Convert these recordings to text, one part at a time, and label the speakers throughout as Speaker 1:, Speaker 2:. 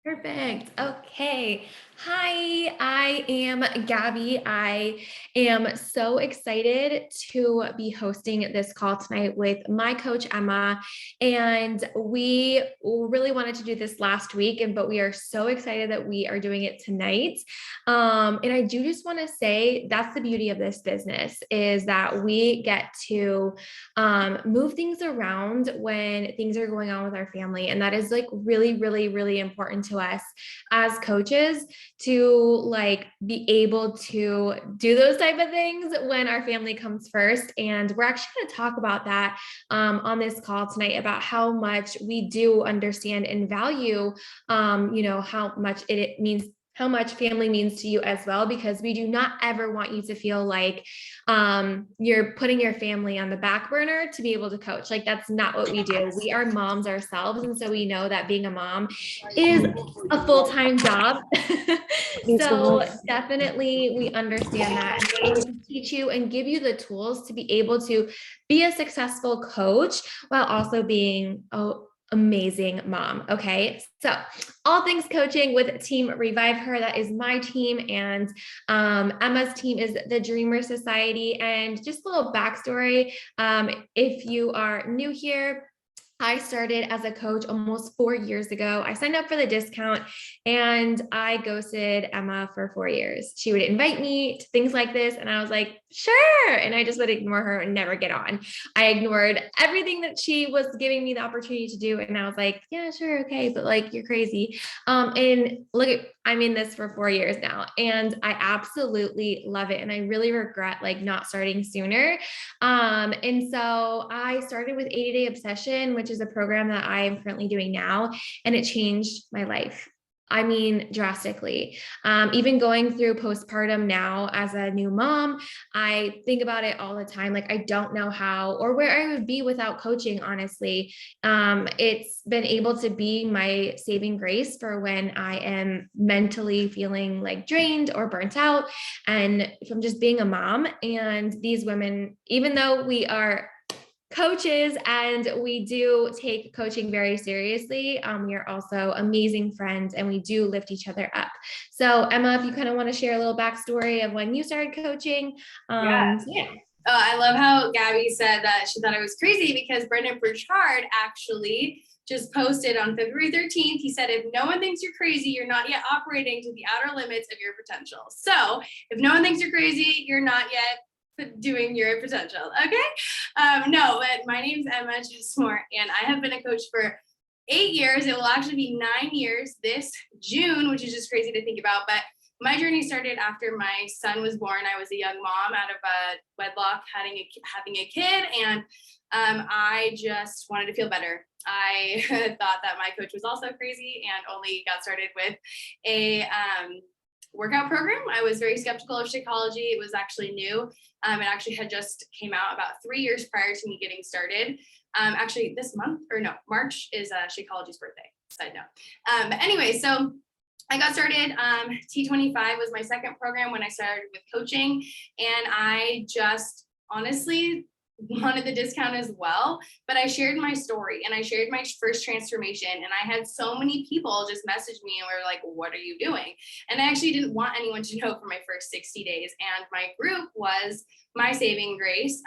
Speaker 1: Perfect. Okay. Hi, I am Gabby. I am so excited to be hosting this call tonight with my coach, Emma. And we really wanted to do this last week, but we are so excited that we are doing it tonight. And I do just want to say that's the beauty of this business is that we get to move things around when things are going on with our family. And that is like really, really, really important to us as coaches to like be able to do those type of things when our family comes first. And we're actually going to talk about that on this call tonight about how much we do understand and value, how much it means, how much family means to you as well, because we do not ever want you to feel like you're putting your family on the back burner to be able to coach. Like that's not what we do. We are moms ourselves. And so we know that being a mom is a full-time job. So definitely we understand that. And we want to teach you and give you the tools to be able to be a successful coach while also being amazing mom. Okay. So all things coaching with Team Revive Her. That is my team. And Emma's team is the Dreamer Society. And just a little backstory. If you are new here, I started as a coach almost 4 years ago. I signed up for the discount and I ghosted Emma for 4 years. She would invite me to things like this, and I was like, sure. And I just would ignore her and never get on. I ignored everything that she was giving me the opportunity to do. And I was like, yeah, sure. Okay. But like, you're crazy. And look at, I'm in this for 4 years now and I absolutely love it. And I really regret like not starting sooner. And so I started with 80-Day Obsession, which is a program that I am currently doing now, and it changed my life. I mean, drastically. Even going through postpartum now as a new mom, I think about it all the time. Like, I don't know how or where I would be without coaching, honestly. It's been able to be my saving grace for when I am mentally feeling like drained or burnt out, and from just being a mom. And these women, even though we are coaches and we do take coaching very seriously, we are also amazing friends and we do lift each other up. So Emma, if you kind of want to share a little backstory of when you started coaching. Yeah.
Speaker 2: I love how Gabby said that she thought I was crazy because Brendan Burchard actually just posted on February 13th. He said, if no one thinks you're crazy, you're not yet operating to the outer limits of your potential. So if no one thinks you're crazy, you're not yet doing your potential. Okay. No, but my name's Emma Jesmore, and I have been a coach for 8 years. It will actually be 9 years this June, which is just crazy to think about. But my journey started after my son was born. I was a young mom out of a wedlock, having a kid, and I just wanted to feel better. I thought that my coach was also crazy and only got started with a workout program. I was very skeptical of Shakeology. It was actually new. It actually had just came out about 3 years prior to me getting started. Actually, this month, or no, March is Shakeology's birthday. Side note. But anyway, so I got started. T25 was my second program when I started with coaching, and I just honestly wanted the discount as well, but I shared my story and I shared my first transformation, and I had so many people just message me and were like, what are you doing? And I actually didn't want anyone to know for my first 60 days, and my group was my saving grace.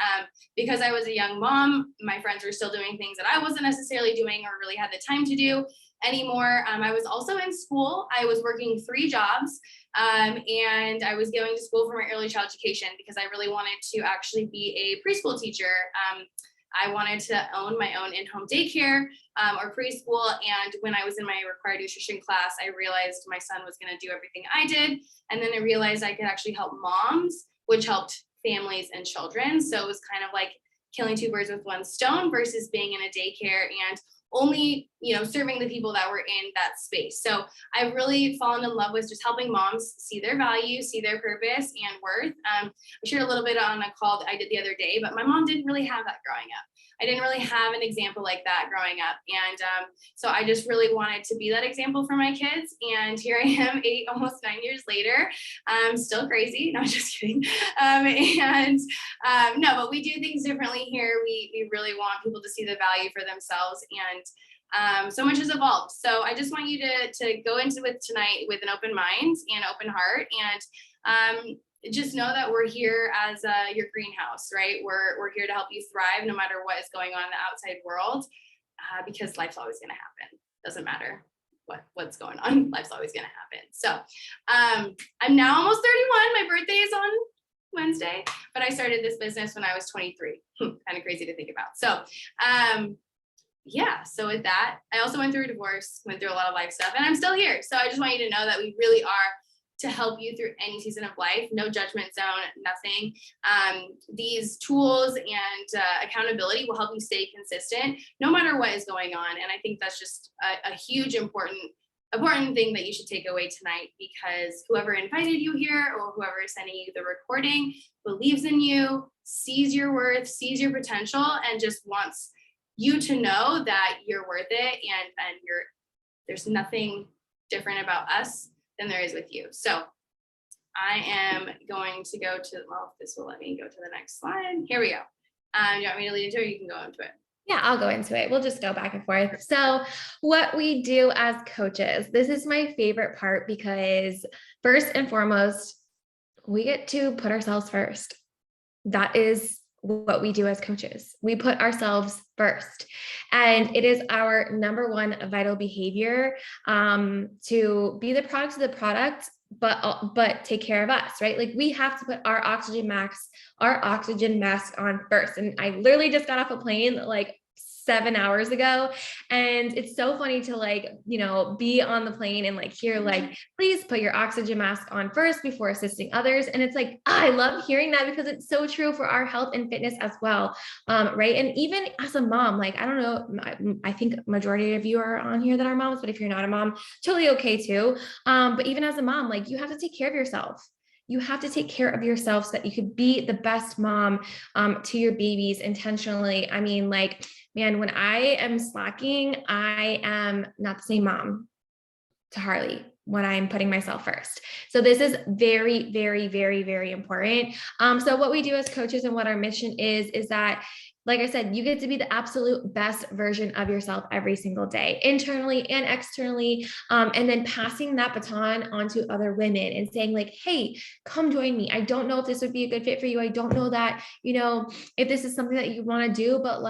Speaker 2: Because I was a young mom, my friends were still doing things that I wasn't necessarily doing or really had the time to do anymore. I was also in school. I was working 3 jobs. And I was going to school for my early child education because I really wanted to actually be a preschool teacher. I wanted to own my own in-home daycare or preschool. And when I was in my required nutrition class, I realized my son was going to do everything I did. And then I realized I could actually help moms, which helped families and children. So it was kind of like killing 2 birds with 1 stone versus being in a daycare and only, serving the people that were in that space. So I've really fallen in love with just helping moms see their value, see their purpose and worth. I shared a little bit on a call that I did the other day, but my mom didn't really have that growing up. I didn't really have an example like that growing up. And so I just really wanted to be that example for my kids. And here I am, almost 9 years later. I'm still crazy. No, just kidding. No, but we do things differently here. We really want people to see the value for themselves. And So much has evolved. So I just want you to go into it tonight with an open mind and open heart, and just know that we're here as your greenhouse, right? We're here to help you thrive no matter what is going on in the outside world, because life's always going to happen. Doesn't matter what's going on. Life's always going to happen. So I'm now almost 31. My birthday is on Wednesday, but I started this business when I was 23. Kind of crazy to think about. So yeah, so with that, I also went through a divorce, went through a lot of life stuff, and I'm still here. So I just want you to know that we really are to help you through any season of life. No judgment zone, nothing. These tools and accountability will help you stay consistent no matter what is going on. And I think that's just a huge important thing that you should take away tonight, because whoever invited you here or whoever is sending you the recording believes in you, sees your worth, sees your potential, and just wants you to know that you're worth it, and there's nothing different about us than there is with you. So I am going to go to, well, this will let me go to the next slide. Here we go. You want me to lead into it, or you can go into it?
Speaker 1: Yeah, I'll go into it. We'll just go back and forth. So what we do as coaches, this is my favorite part, because first and foremost, we get to put ourselves first. That is what we do as coaches. We put ourselves first, and it is our number one vital behavior to be the product of the product, but take care of us, right? Like, we have to put our oxygen mask on first. And I literally just got off a plane like 7 hours ago, and it's so funny to be on the plane and hear please put your oxygen mask on first before assisting others. And it's I love hearing that, because it's so true for our health and fitness as well, right? And even as a mom, I don't know, I think majority of you are on here that are moms, but if you're not a mom, totally okay too. But even as a mom, you have to take care of yourself. You have to take care of yourself so that you could be the best mom to your babies intentionally. I mean, man, when I am slacking, I am not the same mom to Harley when I'm putting myself first. So this is very, very, very, very important. So what we do as coaches and what our mission is that, like I said, you get to be the absolute best version of yourself every single day, internally and externally. And then passing that baton onto other women and saying hey, come join me. I don't know if this would be a good fit for you. I don't know that, if this is something that you want to do, but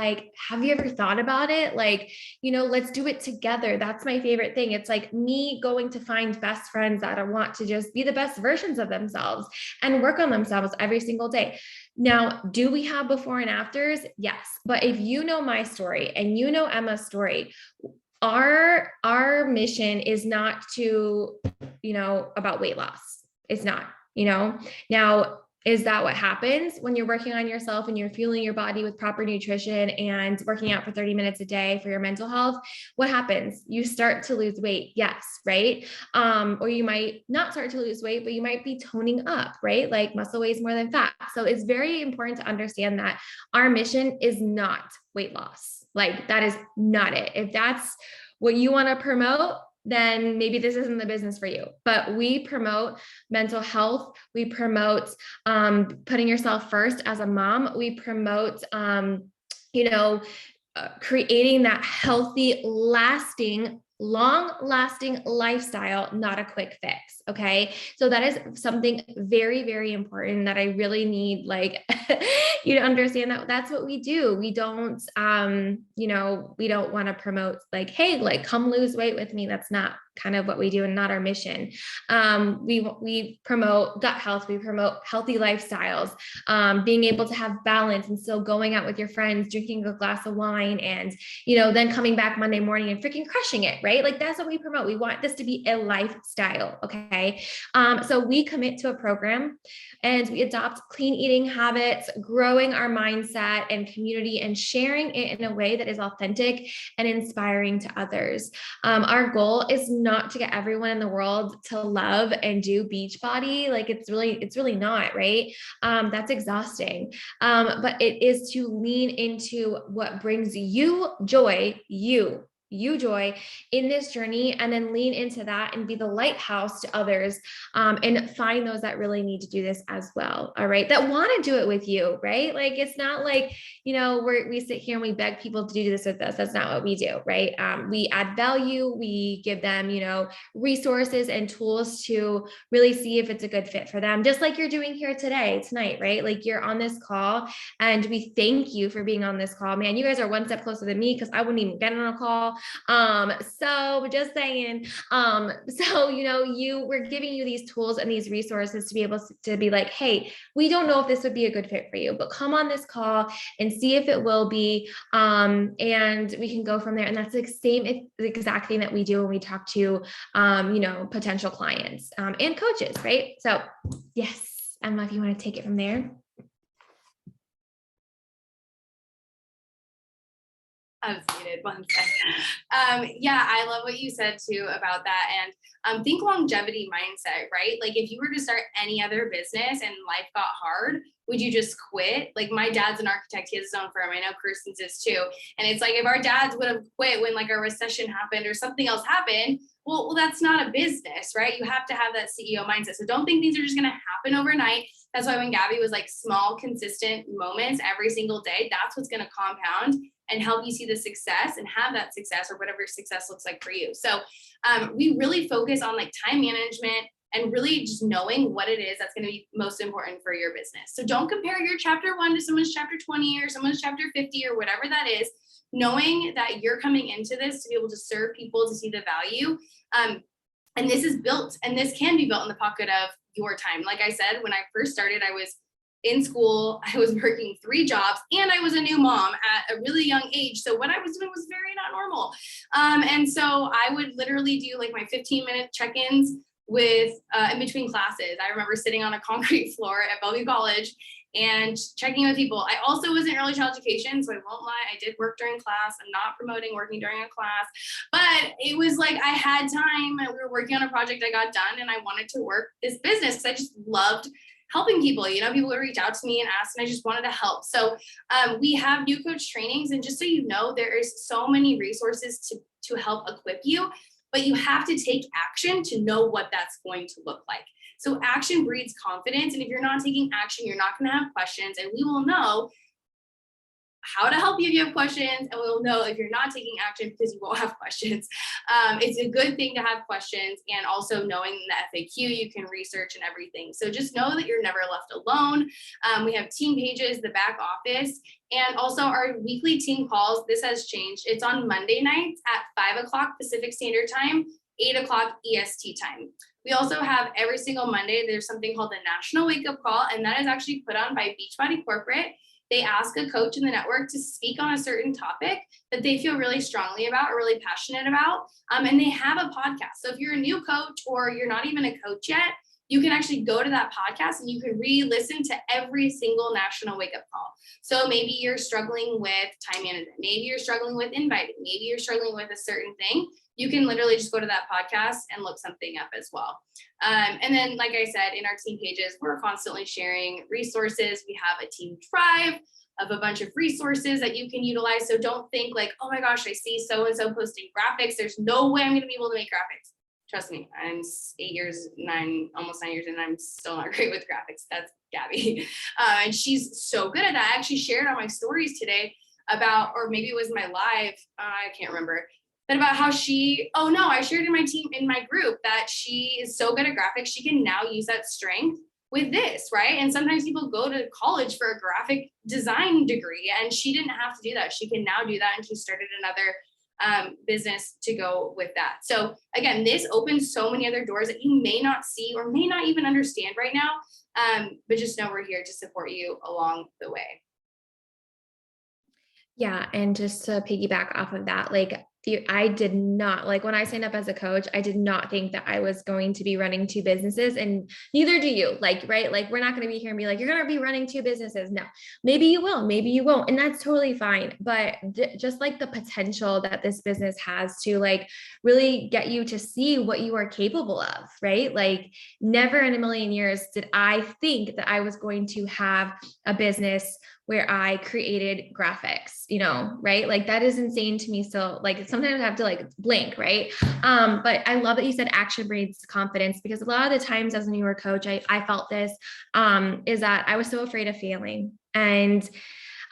Speaker 1: have you ever thought about it? Let's do it together. That's my favorite thing. It's me going to find best friends that want to just be the best versions of themselves and work on themselves every single day. Now, do we have before and afters? Yes. But if you know my story and you know Emma's story, our mission is not to, about weight loss. It's not, now, is that what happens when you're working on yourself and you're fueling your body with proper nutrition and working out for 30 minutes a day for your mental health? What happens? You start to lose weight. Yes. Right. Or you might not start to lose weight, but you might be toning up, right? Muscle weighs more than fat. So it's very important to understand that our mission is not weight loss. That is not it. If that's what you want to promote, then maybe this isn't the business for you. But we promote mental health. We promote putting yourself first as a mom. We promote, creating that healthy, long-lasting lifestyle, not a quick fix. Okay. So that is something very, very important that I really need you to understand, that that's what we do. We don't, we don't want to promote hey, come lose weight with me. That's not kind of what we do and not our mission. We promote gut health. We promote healthy lifestyles, being able to have balance, and still going out with your friends, drinking a glass of wine, and, then coming back Monday morning and freaking crushing it, right? That's what we promote. We want this to be a lifestyle. Okay. So we commit to a program and we adopt clean eating habits, growing our mindset and community, and sharing it in a way that is authentic and inspiring to others. Our goal is not to get everyone in the world to love and do Beachbody. It's really not, right? That's exhausting. But it is to lean into what brings you joy, you, you joy in this journey, and then lean into that and be the lighthouse to others, and find those that really need to do this as well. All right. That want to do it with you, right? Like, it's not like, we sit here and we beg people to do this with us. That's not what we do, right? We add value. We give them, resources and tools to really see if it's a good fit for them. Just like you're doing here tonight, right? Like, you're on this call, and we thank you for being on this call. Man, you guys are one step closer than me, because I wouldn't even get on a call. So just saying, we're giving you these tools and these resources to be able to be like, hey, we don't know if this would be a good fit for you, but come on this call and see if it will be. And we can go from there. And that's the exact thing that we do when we talk to, potential clients, and coaches, right? So yes, Emma, if you want to take it from there.
Speaker 2: I was muted, one second. Yeah, I love what you said too about that. And think longevity mindset, right? Like, if you were to start any other business and life got hard, would you just quit? Like, my dad's an architect, he has his own firm. I know Kirsten's is too. And it's like, if our dads would have quit when like a recession happened or something else happened, well, that's not a business, right? You have to have that CEO mindset. So don't think things are just going to happen overnight. That's why when Gabby was like, small, consistent moments every single day, that's what's going to compound and help you see the success and have that success, or whatever success looks like for you. So we really focus on like time management and really just knowing what it is that's going to be most important for your business. So don't compare your chapter 1 to someone's chapter 20 or someone's chapter 50 or whatever that is. Knowing that you're coming into this to be able to serve people, to see the value. And this is built, and this can be built in the pocket of your time. Like I said, when I first started, I was in school, I was working 3 jobs, and I was a new mom at a really young age. So what I was doing was very not normal. And so I would literally do like my 15-minute check-ins with in between classes. I remember sitting on a concrete floor at Bellevue College and checking with people. I also was in early child education, so I won't lie, I did work during class. I'm not promoting working during a class, but it was like I had time. We were working on a project, I got done, and I wanted to work this business because I just loved helping people. People would reach out to me and ask, and I just wanted to help. So we have new coach trainings, and just so you know, there is so many resources to help equip you, but you have to take action to know what that's going to look like. So action breeds confidence. And if you're not taking action, you're not going to have questions, and we will know how to help you if you have questions, and we'll know if you're not taking action because you won't have questions. It's a good thing to have questions, and also knowing the FAQ, you can research and everything. So just know that you're never left alone. We have team pages, the back office, and also our weekly team calls. This has changed. It's on Monday nights at 5 o'clock Pacific Standard Time, 8 o'clock EST time. We also have every single Monday, there's something called the National Wake Up Call, and that is actually put on by Beachbody Corporate. They ask a coach in the network to speak on a certain topic that they feel really strongly about or really passionate about. And they have a podcast. So if you're a new coach or you're not even a coach yet, you can actually go to that podcast and you can re-listen to every single National Wake Up Call. So maybe you're struggling with time management. Maybe you're struggling with inviting. Maybe you're struggling with a certain thing. You can literally just go to that podcast and look something up as well. And then, like I said, in our team pages, we're constantly sharing resources. We have a team drive of a bunch of resources that you can utilize. So don't think like, oh my gosh, I see so-and-so posting graphics. There's no way I'm going to be able to make graphics. Trust me, I'm almost 9 years in, and I'm still not great with graphics. That's Gabby. And she's so good at that. I actually shared on my stories today about, or maybe it was my live, I can't remember, but about how I shared in my group that she is so good at graphics. She can now use that strength with this, right? And sometimes people go to college for a graphic design degree, and she didn't have to do that. She can now do that. And she started another business to go with that. So again, this opens so many other doors that you may not see or may not even understand right now. But just know we're here to support you along the way.
Speaker 1: Yeah. And just to piggyback off of that, like, I did not, like, when I signed up as a coach, I did not think that I was going to be running 2 businesses, and neither do you, like, right? Like, we're not going to be here and be like, you're going to be running 2 businesses. No, maybe you will, maybe you won't. And that's totally fine. But just like the potential that this business has to like really get you to see what you are capable of, right? Like, never in a million years did I think that I was going to have a business where I created graphics, right? Like that is insane to me. So like sometimes I have to like blink, right? But I love that you said action breeds confidence, because a lot of the times as a newer coach, I felt this, is that I was so afraid of failing. And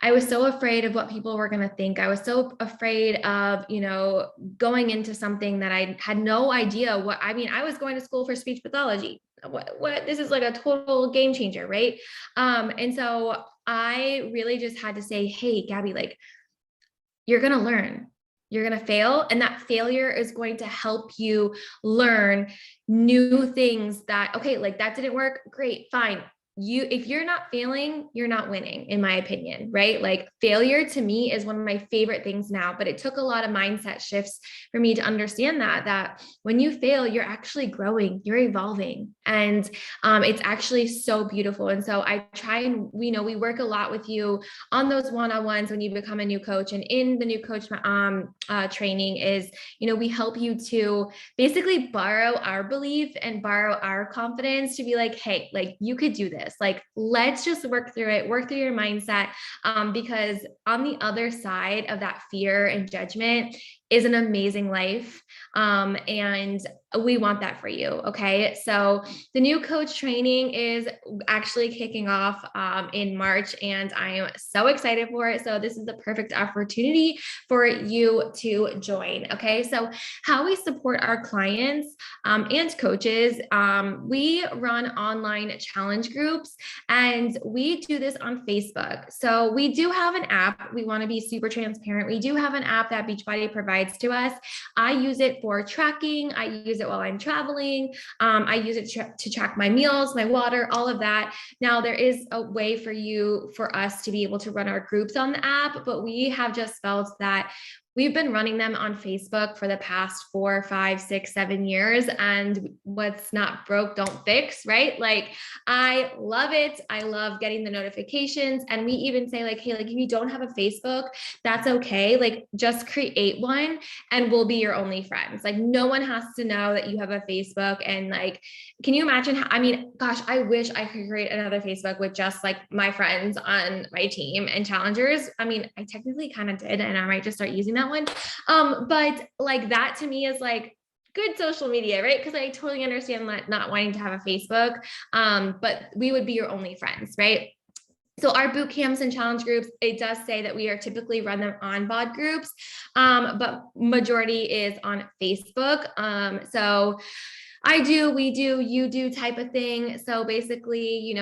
Speaker 1: I was so afraid of what people were going to think. I was so afraid of, going into something that I had no idea what, I was going to school for speech pathology. What, this is like a total game changer, right? And so I really just had to say, hey, Gabby, like, you're going to learn. You're going to fail. And that failure is going to help you learn new things that, okay, like that didn't work. Great, fine. If you're not failing, you're not winning, in my opinion, right? Like failure to me is one of my favorite things now, but it took a lot of mindset shifts for me to understand that when you fail, you're actually growing, you're evolving. And it's actually so beautiful. And so I try, and we work a lot with you on those one-on-ones when you become a new coach. And in the new coach training is, we help you to basically borrow our belief and borrow our confidence to be like, hey, like you could do this. Like, let's just work through it, work through your mindset. Because on the other side of that fear and judgment is an amazing life. And we want that for you. Okay. So the new coach training is actually kicking off in March, and I am so excited for it. So this is the perfect opportunity for you to join. Okay. So how we support our clients and coaches, we run online challenge groups, and we do this on Facebook. So we do have an app. We want to be super transparent. We do have an app that Beachbody provides to us. I use it for tracking. I use it while I'm traveling. I use it to track my meals, my water, all of that. Now there is a way for us to be able to run our groups on the app, but we have just felt that we've been running them on Facebook for the past 4, 5, 6, 7 years. And what's not broke, don't fix, right? Like, I love it. I love getting the notifications. And we even say like, hey, like if you don't have a Facebook, that's okay. Like just create one and we'll be your only friends. Like no one has to know that you have a Facebook. And like, can you imagine gosh, I wish I could create another Facebook with just like my friends on my team and challengers. I technically kind of did, and I might just start using that one. But like that to me is like good social media, right? Because I totally understand that not wanting to have a Facebook, but we would be your only friends, right? So our boot camps and challenge groups, it does say that we are typically run them on BOD groups, but majority is on Facebook. So we do, you do type of thing. So basically,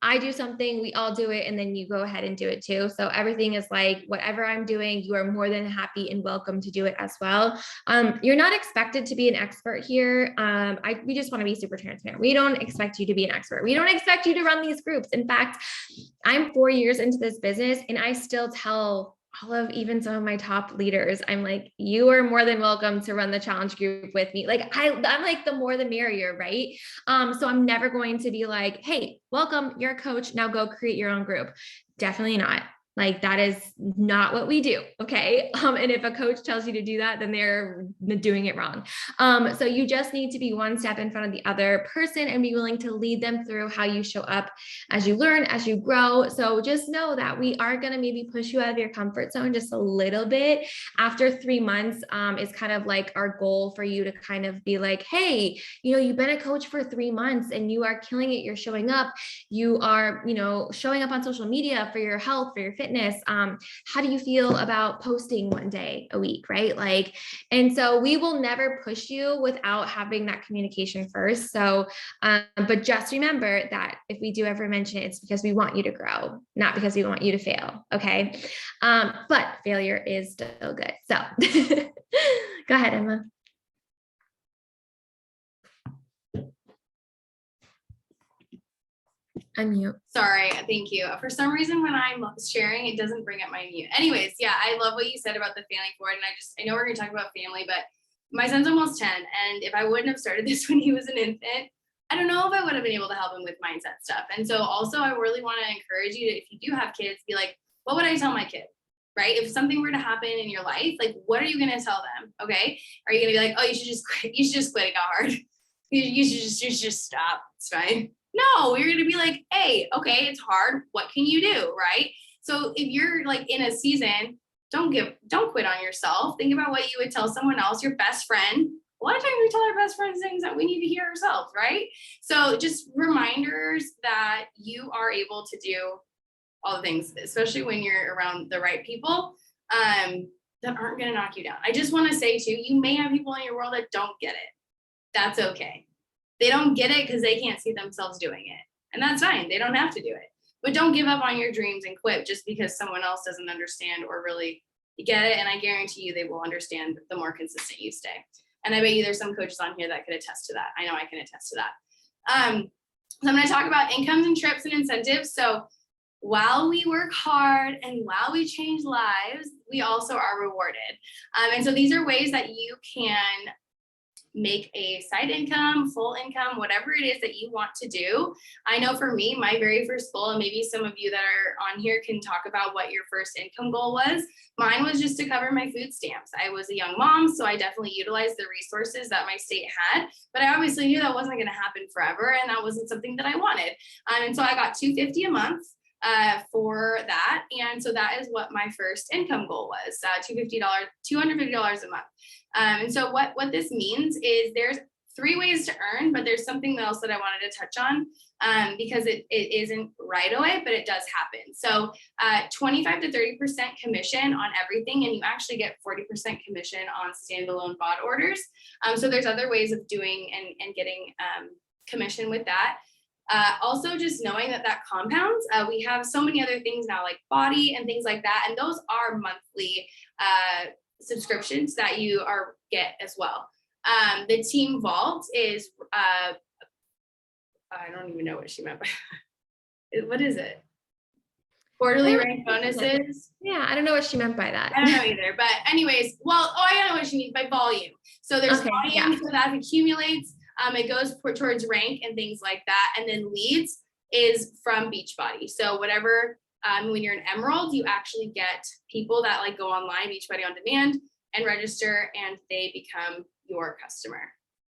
Speaker 1: I do something, we all do it, and then you go ahead and do it too. So everything is like whatever I'm doing, you are more than happy and welcome to do it as well. You're not expected to be an expert here. We just want to be super transparent. We don't expect you to be an expert. We don't expect you to run these groups. In fact, I'm 4 years into this business, and I still tell all of even some of my top leaders, I'm like, you are more than welcome to run the challenge group with me. Like I'm like the more the merrier, right? So I'm never going to be like, hey, welcome, you're a coach, now go create your own group. Definitely not. Like that is not what we do. Okay. And if a coach tells you to do that, then they're doing it wrong. So you just need to be one step in front of the other person and be willing to lead them through how you show up as you learn, as you grow. So just know that we are going to maybe push you out of your comfort zone just a little bit. After 3 months is kind of like our goal for you to kind of be like, hey, you've been a coach for 3 months and you are killing it. You're showing up. You are, showing up on social media for your health, for your fitness. How do you feel about posting one day a week, right? Like, and so we will never push you without having that communication first. So, but just remember that if we do ever mention it, it's because we want you to grow, not because we want you to fail. Okay. But failure is still good. So go ahead, Emma. Unmute.
Speaker 2: Sorry, thank you. For some reason, when I'm sharing, it doesn't bring up my mute. Anyways, yeah, I love what you said about the failing forward. And I know we're going to talk about family, but my son's almost 10. And if I wouldn't have started this when he was an infant, I don't know if I would have been able to help him with mindset stuff. And so also, I really want to encourage you to, if you do have kids, be like, what would I tell my kid? Right? If something were to happen in your life, like, what are you going to tell them? Okay. Are you going to be like, oh, you should just quit. You should just quit. It got hard. You should just stop. It's fine. No, you're going to be like, hey, okay, it's hard. What can you do? Right? So if you're like in a season, don't quit on yourself. Think about what you would tell someone else, your best friend. A lot of times we tell our best friends things that we need to hear ourselves, right? So just reminders that you are able to do all the things, especially when you're around the right people, that aren't going to knock you down. I just want to say too, you may have people in your world that don't get it. That's okay. They don't get it because they can't see themselves doing it. And that's fine. They don't have to do it. But don't give up on your dreams and quit just because someone else doesn't understand or really get it. And I guarantee you they will understand the more consistent you stay. And I bet you there's some coaches on here that could attest to that. I know I can attest to that. So I'm going to talk about incomes and trips and incentives. So while we work hard and while we change lives, we also are rewarded. And so these are ways that you can make a side income, full income, whatever it is that you want to do. I know for me, my very first goal, and maybe some of you that are on here can talk about what your first income goal was. Mine was just to cover my food stamps. I was a young mom, so I definitely utilized the resources that my state had, but I obviously knew that wasn't going to happen forever, and that wasn't something that I wanted. And so I got $250 a month for that. And so that is what my first income goal was, $250 a month. And so what this means is there's 3 ways to earn, but there's something else that I wanted to touch on because it isn't right away, but it does happen. So 25 to 30% commission on everything, and you actually get 40% commission on standalone BOD orders. So there's other ways of doing and getting commission with that. Also just knowing that compounds. We have so many other things now like Body and things like that, and those are monthly subscriptions that you get as well. The Team Vault is I don't even know what she meant by what is it? Quarterly rank bonuses.
Speaker 1: Yeah, I don't know what she meant by that.
Speaker 2: I don't know either, but anyways, I know what she means by volume. So there's volume, so that accumulates. It goes towards rank and things like that. And then leads is from Beachbody. So whatever, when you're an Emerald, you actually get people that like go online, Beachbody on demand, and register, and they become your customer.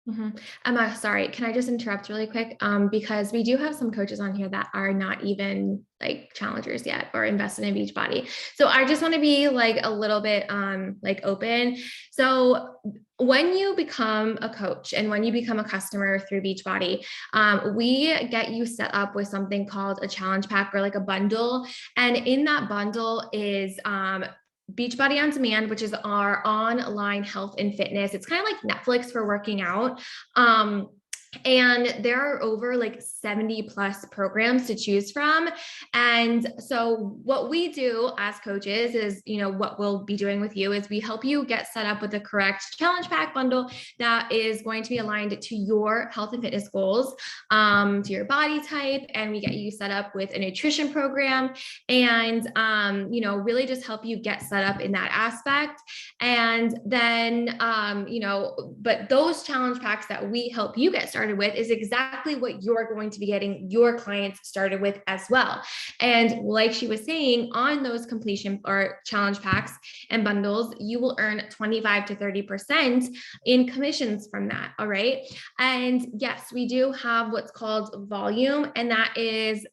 Speaker 1: Mm-hmm. Emma, sorry, can I just interrupt really quick? Because we do have some coaches on here that are not even like challengers yet or invested in Beachbody. So I just want to be like a little bit like open. So when you become a coach and when you become a customer through Beachbody, we get you set up with something called a challenge pack or like a bundle. And in that bundle is Beachbody On Demand, which is our online health and fitness. It's kind of like Netflix for working out. And there are over like 70 plus programs to choose from. And so what we do as coaches is, what we'll be doing with you is we help you get set up with the correct challenge pack bundle that is going to be aligned to your health and fitness goals, to your body type. And we get you set up with a nutrition program and, really just help you get set up in that aspect. And then, but those challenge packs that we help you get started with is exactly what you're going to be getting your clients started with as well. And like she was saying, on those completion or challenge packs and bundles, you will earn 25 to 30% in commissions from that. All right. And yes, we do have what's called volume, and that is,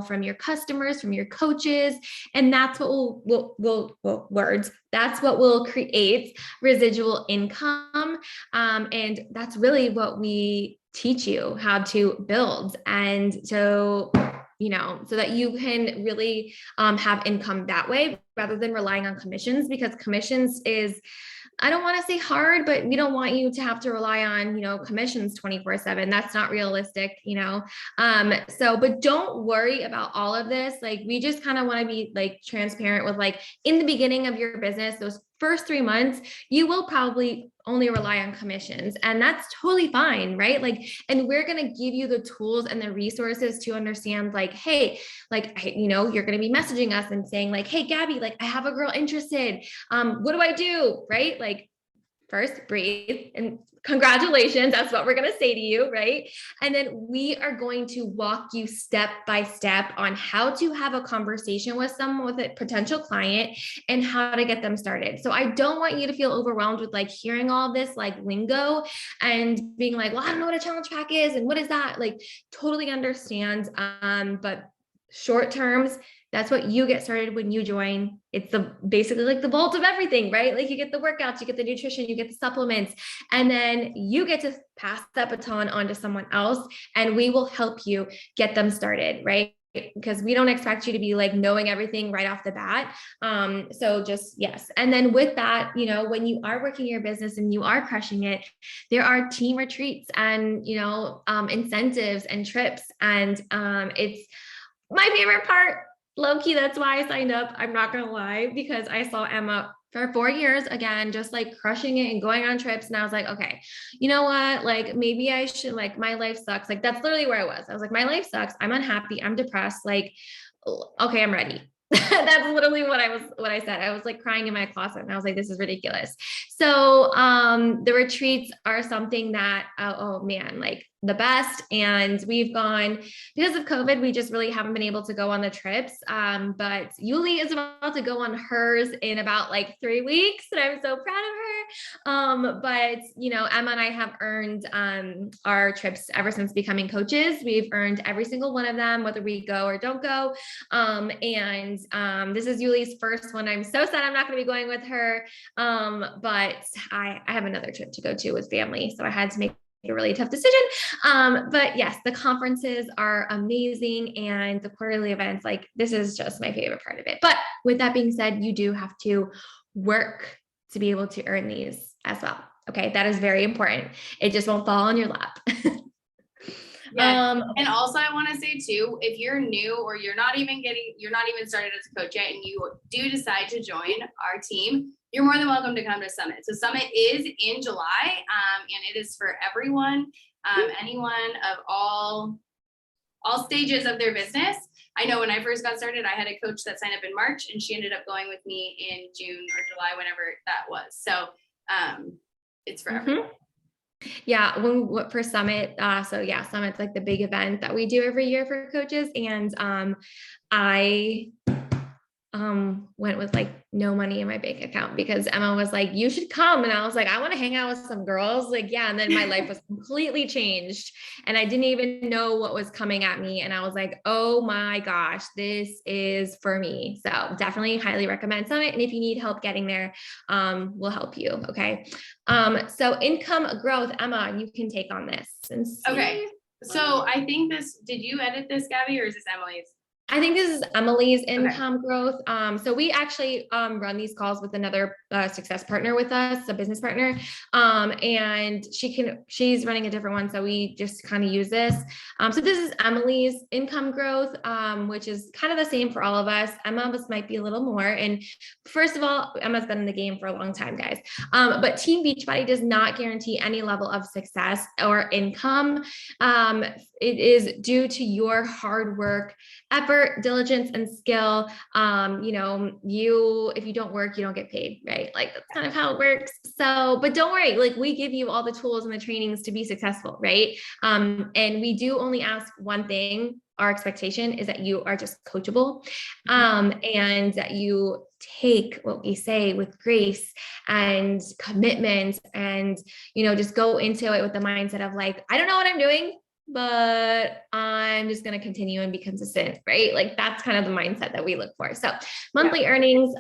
Speaker 1: from your customers, from your coaches, and that's what that's what will create residual income. And that's really what we teach you how to build. And so, so that you can really have income that way rather than relying on commissions, because commissions is, I don't want to say hard, but we don't want you to have to rely on, commissions 24/7. That's not realistic, but don't worry about all of this. Like, we just kind of want to be like transparent with like in the beginning of your business, those first 3 months, you will probably only rely on commissions, and that's totally fine. Right. Like, and we're going to give you the tools and the resources to understand like, hey, like, you're going to be messaging us and saying like, hey, Gabby, like I have a girl interested. What do I do? Right. Like, first breathe and congratulations. That's what we're going to say to you. Right. And then we are going to walk you step by step on how to have a conversation with someone, with a potential client, and how to get them started. So I don't want you to feel overwhelmed with like hearing all this like lingo and being like, well, I don't know what a challenge pack is. And what is that? Like, totally understand. But short terms, That's what you get started when you join. It's basically like the vault of everything, right? Like you get the workouts, you get the nutrition, you get the supplements, and then you get to pass that baton on to someone else, and we will help you get them started, right? Because we don't expect you to be like knowing everything right off the bat. So just yes. And then with that, when you are working your business and you are crushing it, there are team retreats and, incentives and trips. And it's my favorite part, low key. That's why I signed up. I'm not going to lie, because I saw Emma for 4 years, again, just like crushing it and going on trips. And I was like, okay, you know what? Like maybe I should, like, my life sucks. Like that's literally where I was. I was like, my life sucks. I'm unhappy. I'm depressed. Like, okay, I'm ready. That's literally what I said. I was like crying in my closet and I was like, this is ridiculous. So the retreats are something that, oh man, like the best. And we've gone, because of COVID, we just really haven't been able to go on the trips. But Yuli is about to go on hers in about like 3 weeks. And I'm so proud of her. But Emma and I have earned our trips ever since becoming coaches. We've earned every single one of them, whether we go or don't go. This is Yuli's first one. I'm so sad I'm not going to be going with her. But I have another trip to go to with family. So I had to make a really tough decision. But yes, the conferences are amazing, and the quarterly events, like this is just my favorite part of it. But with that being said, you do have to work to be able to earn these as well. Okay. That is very important. It just won't fall on your lap.
Speaker 2: Yeah. And also I want to say too, if you're new or you're not even started as a coach yet, and you do decide to join our team, you're more than welcome to come to Summit. So Summit is in July, and it is for everyone, anyone of all stages of their business. I know when I first got started, I had a coach that signed up in March, and she ended up going with me in June or July, whenever that was. So it's for everyone.
Speaker 1: Yeah, for Summit, Summit's like the big event that we do every year for coaches, and I went with like no money in my bank account because Emma was like, you should come. And I was like, I want to hang out with some girls. Like, yeah. And then my life was completely changed and I didn't even know what was coming at me. And I was like, oh my gosh, this is for me. So definitely highly recommend Summit. And if you need help getting there, we'll help you. Okay. So income growth, Emma, you can take on this.
Speaker 2: Okay. So I think did you edit this, Gabby, or is this Emily's?
Speaker 1: I think this is Emily's income growth. So we actually run these calls with another success partner with us, a business partner. And she's running a different one. So we just kind of use this. So this is Emily's income growth, which is kind of the same for all of us. Emma's might be a little more. And first of all, Emma's been in the game for a long time, guys. But Team Beachbody does not guarantee any level of success or income. It is due to your hard work, effort, diligence, and skill. If you don't work, you don't get paid, right? Like that's kind of how it works. So, but don't worry, like we give you all the tools and the trainings to be successful, right? And we do only ask one thing. Our expectation is that you are just coachable, and that you take what we say with grace and commitment, and just go into it with the mindset of like, I don't know what I'm doing, but I'm just going to continue and be consistent, right? Like that's kind of the mindset that we look for. So monthly earnings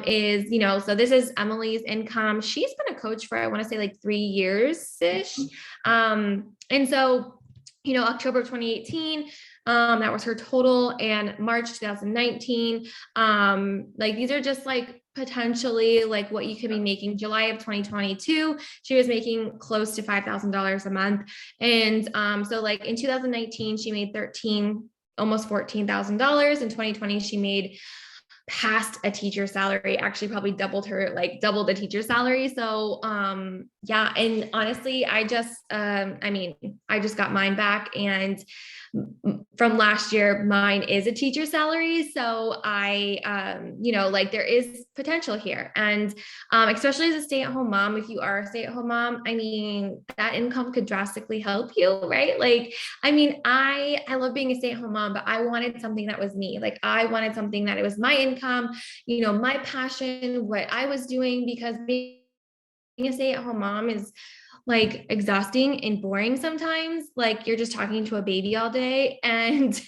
Speaker 1: is, so this is Emily's income. She's been a coach for, I want to say like 3 years-ish. And so, October 2018, that was her total, and March 2019. Like these are just like potentially like what you could be making. July of 2022, she was making close to $5,000 a month. And so like in 2019, she made almost $14,000. In 2020, she made past a teacher salary, actually probably doubled the teacher salary. So and honestly, I just got mine back, and from last year, mine is a teacher salary. So I there is potential here. And especially as a stay-at-home mom, if you are a stay-at-home mom, that income could drastically help you, right? I love being a stay-at-home mom, but I wanted something that was me. Like I wanted something that it was my income, my passion, what I was doing, because being a stay-at-home mom is like exhausting and boring sometimes. Like you're just talking to a baby all day. And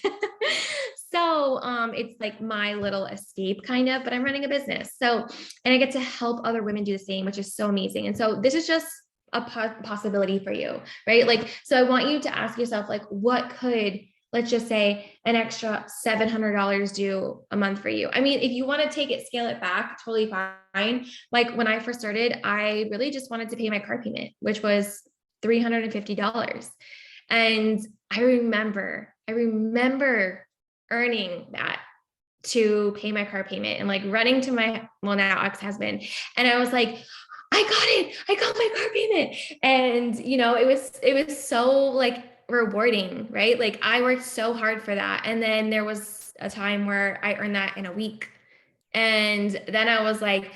Speaker 1: So it's like my little escape kind of, but I'm running a business. So, and I get to help other women do the same, which is so amazing. And so this is just a possibility for you, right? Like, so I want you to ask yourself, like, what could, let's just say, an extra $700 do a month for you? I mean, if you want to take it, scale it back, totally fine. Like when I first started, I really just wanted to pay my car payment, which was $350. And I remember earning that to pay my car payment and like running to my, well, now ex-husband. And I was like, I got it. I got my car payment. And, you know, it was so like rewarding, right? Like I worked so hard for that. And then there was a time where I earned that in a week. And then I was like,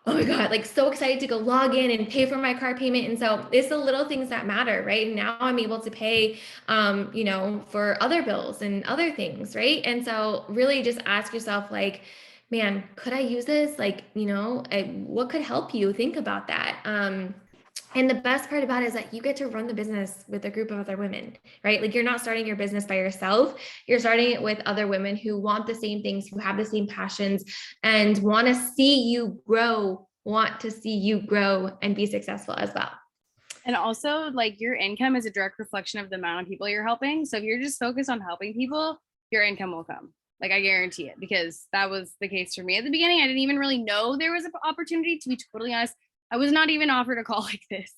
Speaker 1: oh my God, like so excited to go log in and pay for my car payment. And so it's the little things that matter, right? Now I'm able to pay, you know, for other bills and other things, right? And so really just ask yourself, like, man, could I use this? Like, you know, what could help you think about that? And the best part about it is that you get to run the business with a group of other women, right? Like you're not starting your business by yourself. You're starting it with other women who want the same things, who have the same passions, and want to see you grow, and be successful as well.
Speaker 3: And also, like, your income is a direct reflection of the amount of people you're helping. So if you're just focused on helping people, your income will come. Like, I guarantee it, because that was the case for me at the beginning. I didn't even really know there was an opportunity, to be totally honest. I was not even offered a call like this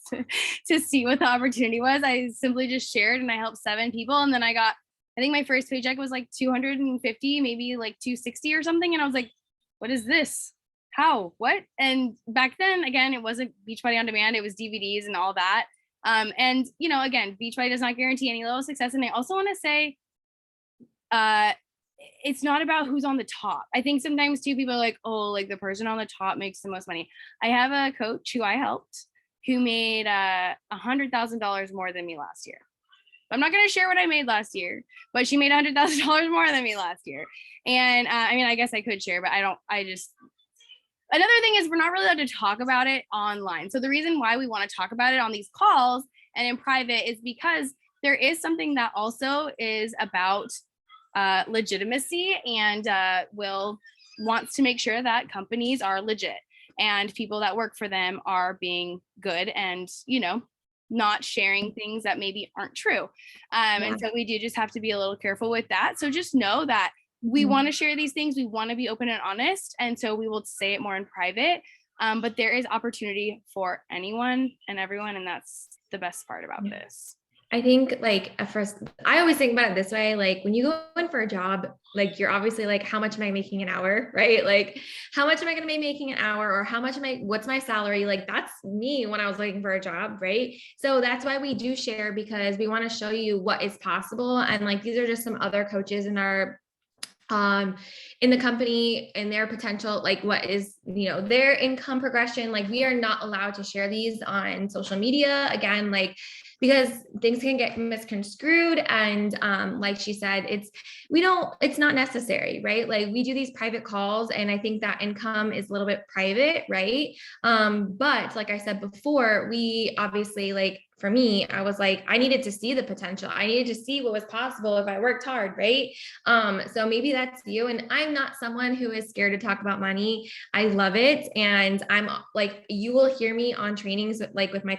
Speaker 3: to see what the opportunity was. I simply just shared and I helped 7 people. And then I got, I think my first paycheck was like 250, maybe like 260 or something. And I was like, what is this? How? What? And back then, again, it wasn't Beachbody On Demand. It was DVDs and all that. And, you know, again, Beachbody does not guarantee any level of success. And I also want to say, it's not about who's on the top. I think sometimes too, people are like, oh, like the person on the top makes the most money. I have a coach who I helped who made $100,000 more than me last year. I'm not going to share what I made last year, but she made $100,000 more than me last year. And I mean, I guess I could share, but another thing is we're not really allowed to talk about it online. So the reason why we want to talk about it on these calls and in private is because there is something that also is about legitimacy, and wants to make sure that companies are legit and people that work for them are being good and, you know, not sharing things that maybe aren't true. And so we do just have to be a little careful with that. So just know that we want to share these things. We want to be open and honest. And so we will say it more in private. But there is opportunity for anyone and everyone. And that's the best part about this.
Speaker 1: I think like at first, I always think about it this way, like when you go in for a job, like you're obviously like, how much am I making an hour, right? Like how much am I going to be making an hour, or what's my salary? Like that's me when I was looking for a job, right? So that's why we do share, because we want to show you what is possible. And like, these are just some other coaches in our in the company and their potential, like what is, you know, their income progression. Like we are not allowed to share these on social media, again, like because things can get misconstrued. And like she said, it's not necessary, right? Like we do these private calls, and I think that income is a little bit private, right? But like I said before, we obviously, like for me, I was like, I needed to see the potential. I needed to see what was possible if I worked hard, right? So maybe that's you. And I'm not someone who is scared to talk about money. I love it. And I'm like, you will hear me on trainings, like with my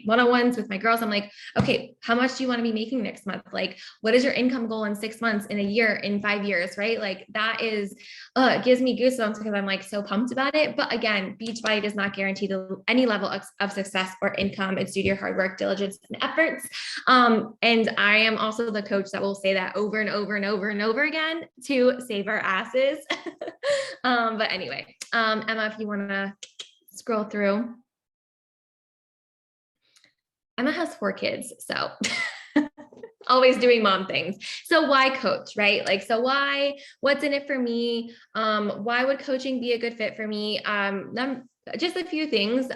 Speaker 1: one-on-ones with my girls. I'm like, okay, how much do you want to be making next month? Like, what is your income goal in 6 months, in a year, in 5 years, right? Like that is, it gives me goosebumps because I'm like so pumped about it. But again, Beachbody does not guarantee any level of success or income. It's due to your hard work, diligence, and efforts. And I am also the coach that will say that over and over and over and over again to save our asses. But anyway, Emma, if you want to scroll through. Emma has 4 kids, so always doing mom things. So why coach, right? Like, so what's in it for me? Why would coaching be a good fit for me? Just a few things,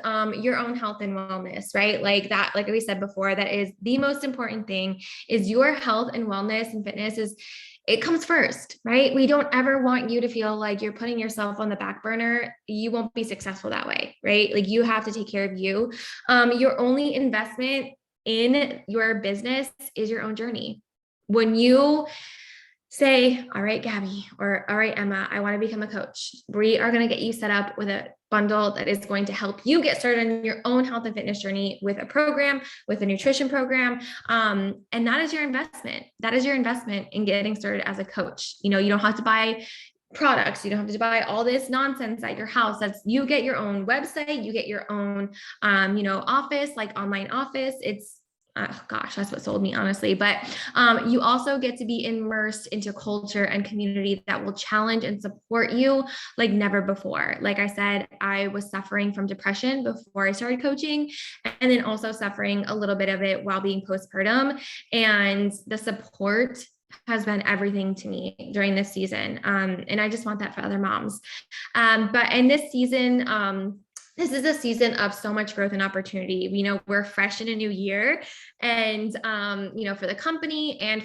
Speaker 1: your own health and wellness, right? Like that, like we said before, that is the most important thing, is your health and wellness and fitness it comes first, right? We don't ever want you to feel like you're putting yourself on the back burner. You won't be successful that way, right? Like you have to take care of you. Your only investment in your business is your own journey. When you say, all right, Gabby, or all right, Emma, I want to become a coach. We are going to get you set up with a bundle that is going to help you get started on your own health and fitness journey with a program, with a nutrition program. And that is your investment. That is your investment in getting started as a coach. You know, you don't have to buy products. You don't have to buy all this nonsense at your house. That's, you get your own website, you get your own, office, like online office. It's, gosh, that's what sold me, honestly. But you also get to be immersed into culture and community that will challenge and support you like never before. Like I said, I was suffering from depression before I started coaching, and then also suffering a little bit of it while being postpartum. And the support has been everything to me during this season. And I just want that for other moms. But in this season, this is a season of so much growth and opportunity. You know, we're fresh in a new year, and, for the company and